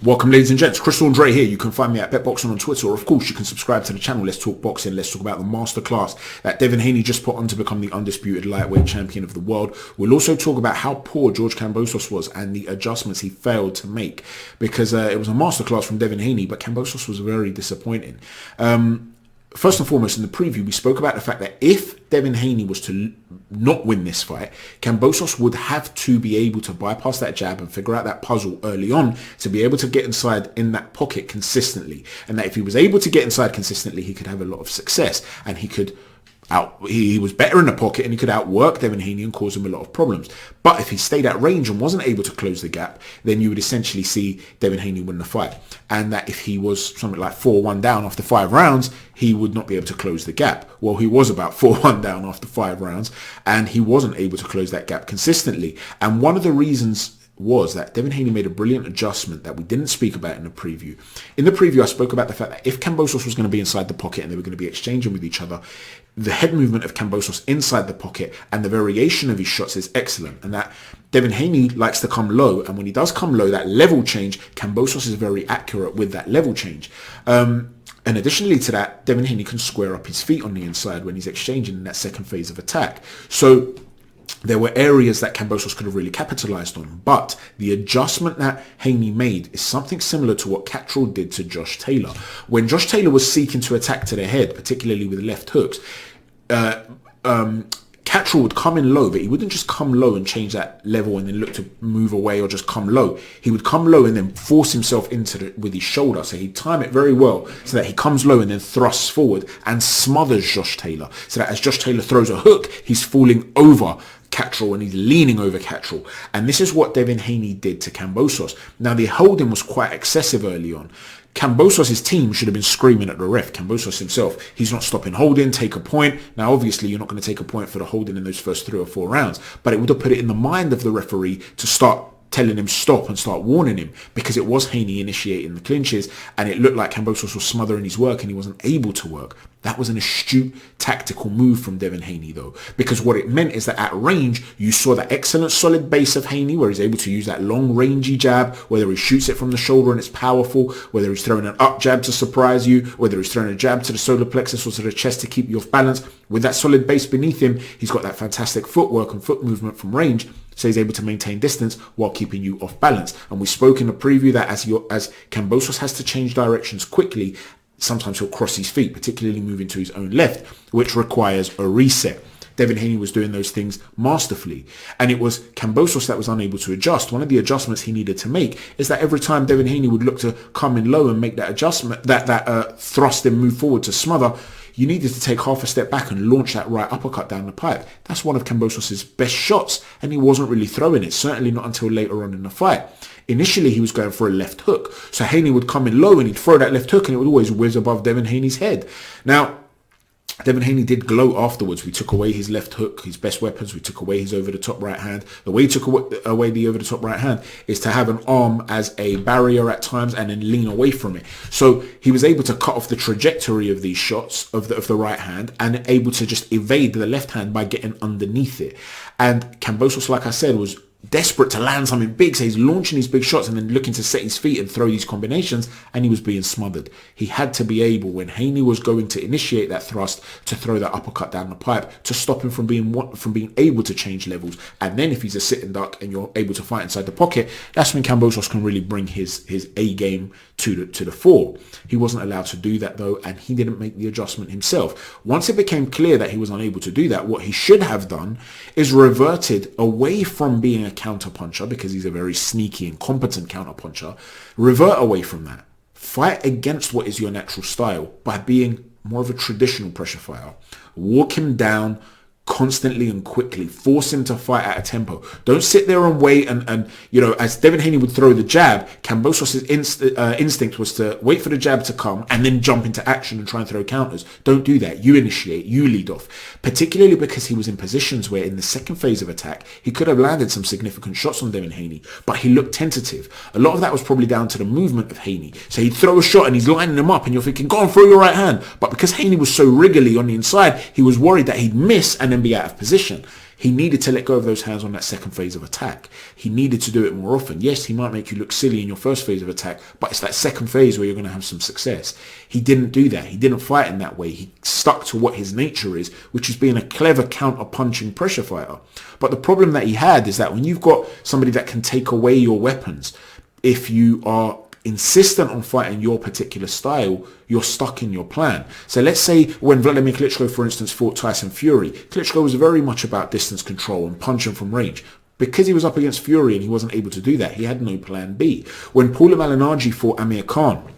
Welcome, ladies and gents. Chris Andre here. You can find me at BetBoxing on Twitter, or of course you can subscribe to the channel. Let's talk boxing. Let's talk about the masterclass that Devin Haney just put on to become the undisputed lightweight champion of the world. We'll also talk about how poor George Kambosos was and the adjustments he failed to make, because it was a masterclass from Devin Haney, but Kambosos was very disappointing. First and foremost, in the preview, we spoke about the fact that if Devin Haney was to not win this fight, Kambosos would have to be able to bypass that jab and figure out that puzzle early on to be able to get inside in that pocket consistently. And that if he was able to get inside consistently, he could have a lot of success, and he was better in the pocket and he could outwork Devin Haney and cause him a lot of problems. But if he stayed at range and wasn't able to close the gap, then you would essentially see Devin Haney win the fight. And that if he was something like 4-1 down after 5 rounds, he would not be able to close the gap. Well, he was about 4-1 down after 5 rounds, and he wasn't able to close that gap consistently. And one of the reasons was that Devin Haney made a brilliant adjustment that we didn't speak about in the preview. In the preview, I spoke about the fact that if Kambosos was going to be inside the pocket and they were going to be exchanging with each other, the head movement of Kambosos inside the pocket and the variation of his shots is excellent, and that Devin Haney likes to come low, and when he does come low, that level change, Kambosos is very accurate with that level change. And additionally to that, Devin Haney can square up his feet on the inside when he's exchanging in that second phase of attack. So there were areas that Kambosos could have really capitalized on, but the adjustment that Haney made is something similar to what Cattrall did to Josh Taylor. When Josh Taylor was seeking to attack to the head, particularly with left hooks, Cattrall would come in low, but he wouldn't just come low and change that level and then look to move away or just come low. He would come low and then force himself into with his shoulder. So he'd time it very well so that he comes low and then thrusts forward and smothers Josh Taylor. So that as Josh Taylor throws a hook, he's falling over Cattrall and he's leaning over Cattrall. And this is what Devin Haney did to Kambosos. Now, the holding was quite excessive early on. Kambosos' team should have been screaming at the ref. Kambosos himself, he's not stopping holding, take a point. Now, obviously, you're not going to take a point for the holding in those first 3 or 4 rounds, but it would have put it in the mind of the referee to start telling him stop and start warning him, because it was Haney initiating the clinches and it looked like Kambosos was smothering his work and he wasn't able to work. That was an astute tactical move from Devin Haney though, because what it meant is that at range you saw that excellent solid base of Haney where he's able to use that long rangy jab, whether he shoots it from the shoulder and it's powerful, whether he's throwing an up jab to surprise you, whether he's throwing a jab to the solar plexus or to the chest to keep you off balance. With that solid base beneath him, he's got that fantastic footwork and foot movement from range, so he's able to maintain distance while keeping you off balance. And we spoke in the preview that as Kambosos has to change directions quickly, sometimes he'll cross his feet, particularly moving to his own left, which requires a reset. Devin Haney was doing those things masterfully, and it was Kambosos that was unable to adjust. One of the adjustments he needed to make is that every time Devin Haney would look to come in low and make that adjustment, that thrust and move forward to smother, you needed to take half a step back and launch that right uppercut down the pipe. That's one of Kambosos' best shots, and he wasn't really throwing it, certainly not until later on in the fight. Initially, he was going for a left hook, so Haney would come in low and he'd throw that left hook and it would always whiz above Devin Haney's head. Now, Devin Haney did glow afterwards. We took away his left hook, his best weapons. We took away his over-the-top right hand. The way he took away the over-the-top right hand is to have an arm as a barrier at times and then lean away from it. So he was able to cut off the trajectory of these shots of the right hand and able to just evade the left hand by getting underneath it. And Kambosos, like I said, was desperate to land something big, so he's launching these big shots and then looking to set his feet and throw these combinations, and he was being smothered. He had to be able, when Haney was going to initiate that thrust, to throw that uppercut down the pipe to stop him from being able to change levels. And then if he's a sitting duck and you're able to fight inside the pocket, that's when Kambosos can really bring his A game to the fore. He wasn't allowed to do that though, and he didn't make the adjustment himself. Once it became clear that he was unable to do that, what he should have done is reverted away from being a counterpuncher, because he's a very sneaky and competent counterpuncher. Revert away from that. Fight against what is your natural style by being more of a traditional pressure fighter. Walk him down constantly and quickly. Force him to fight at a tempo. Don't sit there and wait and you know, as Devin Haney would throw the jab, Kambosos' instinct was to wait for the jab to come and then jump into action and try and throw counters. Don't do that. You initiate, you lead off. Particularly because he was in positions where in the second phase of attack, he could have landed some significant shots on Devin Haney, but he looked tentative. A lot of that was probably down to the movement of Haney. So he'd throw a shot and he's lining him up and you're thinking, go on, throw your right hand. But because Haney was so wriggly on the inside, he was worried that he'd miss and then then be out of position. He needed to let go of those hands on that second phase of attack. He needed to do it more often. Yes, he might make you look silly in your first phase of attack, but it's that second phase where you're going to have some success. He didn't do that. He didn't fight in that way. He stuck to what his nature is, which is being a clever counter-punching pressure fighter. But the problem that he had is that when you've got somebody that can take away your weapons, if you are insistent on fighting your particular style, you're stuck in your plan. So let's say when Vladimir Klitschko, for instance, fought Tyson Fury, Klitschko was very much about distance control and punching from range. Because he was up against Fury and he wasn't able to do that, he had no plan B. When Paulie Malignaggi fought Amir Khan,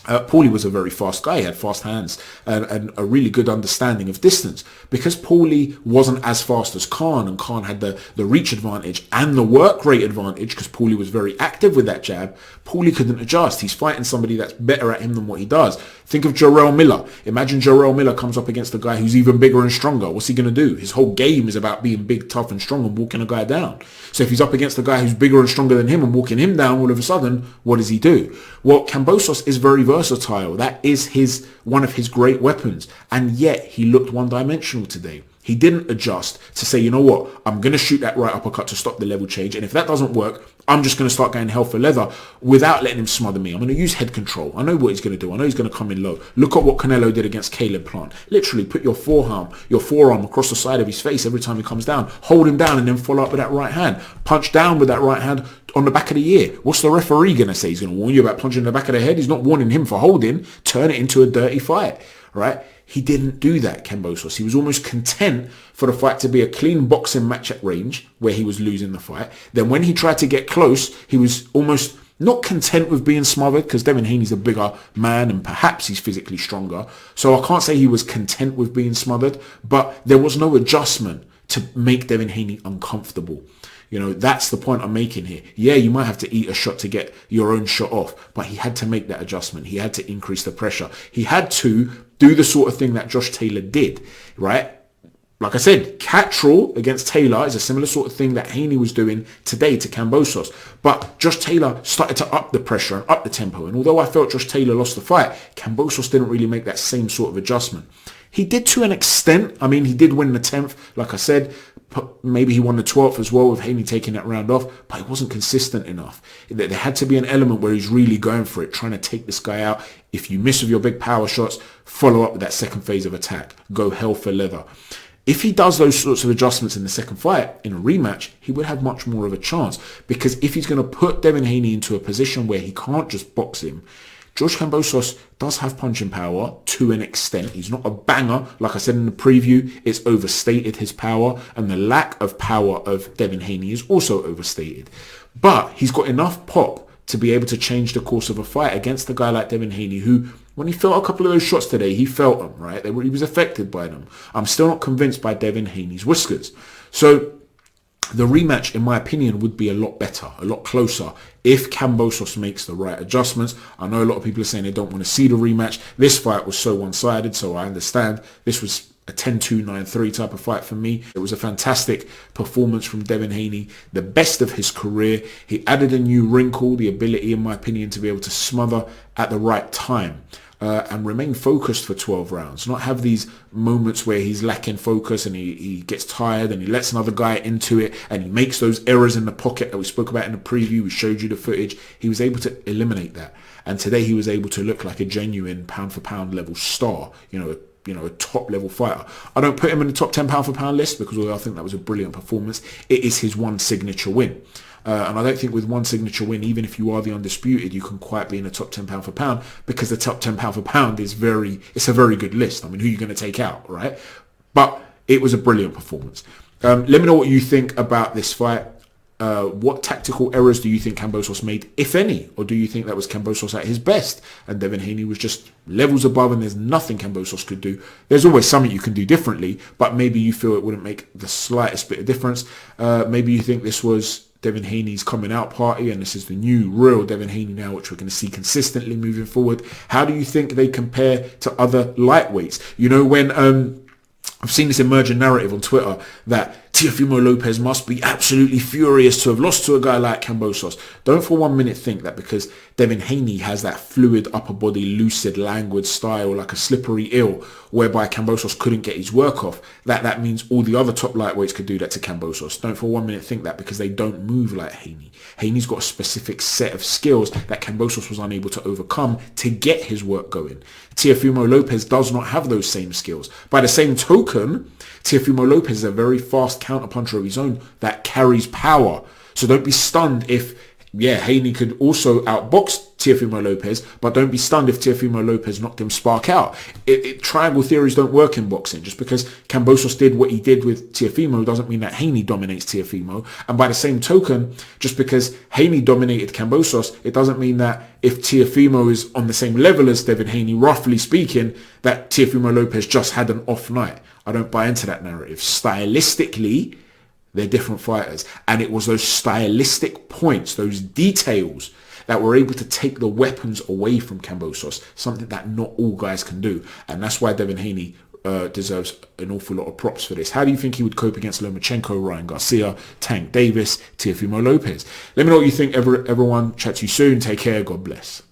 Paulie was a very fast guy. He had fast hands and a really good understanding of distance. Because Paulie wasn't as fast as Khan, and Khan had the reach advantage and the work rate advantage because Paulie was very active with that jab, Paulie couldn't adjust. He's fighting somebody that's better at him than what he does. Think of Jarrell Miller. Imagine Jarrell Miller comes up against a guy who's even bigger and stronger. What's he going to do? His whole game is about being big, tough and strong and walking a guy down. So if he's up against a guy who's bigger and stronger than him and walking him down, all of a sudden, what does he do? Well, Kambosos is very versatile. That is one of his great weapons. And yet he looked one-dimensional today. He didn't adjust to say, you know what, I'm going to shoot that right uppercut to stop the level change. And if that doesn't work, I'm just going to start going hell for leather without letting him smother me. I'm going to use head control. I know what he's going to do. I know he's going to come in low. Look at what Canelo did against Caleb Plant. Literally put your forearm across the side of his face every time he comes down. Hold him down and then follow up with that right hand. Punch down with that right hand on the back of the ear. What's the referee going to say? He's going to warn you about punching in the back of the head. He's not warning him for holding. Turn it into a dirty fight, right? He didn't do that, Kambosos. He was almost content for the fight to be a clean boxing match at range where he was losing the fight. Then when he tried to get close, he was almost not content with being smothered because Devin Haney's a bigger man and perhaps he's physically stronger. So I can't say he was content with being smothered, but there was no adjustment to make Devin Haney uncomfortable. You know, that's the point I'm making here. Yeah, you might have to eat a shot to get your own shot off, but he had to make that adjustment. He had to increase the pressure. He had to do the sort of thing that Josh Taylor did, right? Like I said, Cattrall against Taylor is a similar sort of thing that Haney was doing today to Kambosos. But Josh Taylor started to up the pressure and up the tempo. And although I felt Josh Taylor lost the fight, Kambosos didn't really make that same sort of adjustment. He did to an extent. I mean, he did win the 10th, like I said. Maybe he won the 12th as well with Haney taking that round off, but he wasn't consistent enough. There had to be an element where he's really going for it, trying to take this guy out. If you miss with your big power shots, follow up with that second phase of attack. Go hell for leather. If he does those sorts of adjustments in the second fight, in a rematch, he would have much more of a chance. Because if he's going to put Devin Haney into a position where he can't just box him, George Kambosos does have punching power to an extent. He's not a banger. Like I said in the preview, it's overstated his power, and the lack of power of Devin Haney is also overstated. But he's got enough pop to be able to change the course of a fight against a guy like Devin Haney, who, when he felt a couple of those shots today, he felt them, right? He was affected by them. I'm still not convinced by Devin Haney's whiskers. So the rematch, in my opinion, would be a lot better, a lot closer if Kambosos makes the right adjustments. I know a lot of people are saying they don't want to see the rematch. This fight was so one-sided, so I understand. This was a 10-2, 9-3 type of fight for me. It was a fantastic performance from Devin Haney, the best of his career. He added a new wrinkle, the ability, in my opinion, to be able to smother at the right time. And remain focused for 12 rounds, not have these moments where he's lacking focus and he gets tired and he lets another guy into it and he makes those errors in the pocket that we spoke about in the preview. We showed you the footage. He was able to eliminate that. And today he was able to look like a genuine pound for pound level star, a top level fighter. I don't put him in the top 10 pound for pound list because although I think that was a brilliant performance, it is his one signature win. And I don't think with one signature win, even if you are the undisputed, you can quite be in the top 10 pound for pound because the top 10 pound for pound is it's a very good list. I mean, who are you going to take out, right? But it was a brilliant performance. Let me know what you think about this fight. What tactical errors do you think Kambosos made, if any? Or do you think that was Kambosos at his best and Devin Haney was just levels above and there's nothing Kambosos could do? There's always something you can do differently, but maybe you feel it wouldn't make the slightest bit of difference. Maybe you think this was Devin Haney's coming out party and this is the new real Devin Haney now, which we're going to see consistently moving forward. How do you think they compare to other lightweights? You know, when I've seen this emerging narrative on Twitter that Teofimo Lopez must be absolutely furious to have lost to a guy like Kambosos. Don't for 1 minute think that because Devin Haney has that fluid upper body, lucid, languid style, like a slippery eel, whereby Kambosos couldn't get his work off, that means all the other top lightweights could do that to Kambosos. Don't for 1 minute think that because they don't move like Haney. Haney's got a specific set of skills that Kambosos was unable to overcome to get his work going. Teofimo Lopez does not have those same skills. By the same token, Teofimo Lopez is a very fast counterpuncher of his own that carries power. So don't be stunned if, Haney could also outbox Teofimo Lopez, but don't be stunned if Teofimo Lopez knocked him spark out. Triangle theories don't work in boxing. Just because Kambosos did what he did with Teofimo doesn't mean that Haney dominates Teofimo. And by the same token, just because Haney dominated Kambosos, it doesn't mean that if Teofimo is on the same level as Devin Haney, roughly speaking, that Teofimo Lopez just had an off night. I don't buy into that narrative. Stylistically, they're different fighters. And it was those stylistic points, those details that were able to take the weapons away from Kambosos, something that not all guys can do. And that's why Devin Haney deserves an awful lot of props for this. How do you think he would cope against Lomachenko, Ryan Garcia, Tank Davis, Teofimo Lopez? Let me know what you think, everyone. Chat to you soon. Take care. God bless.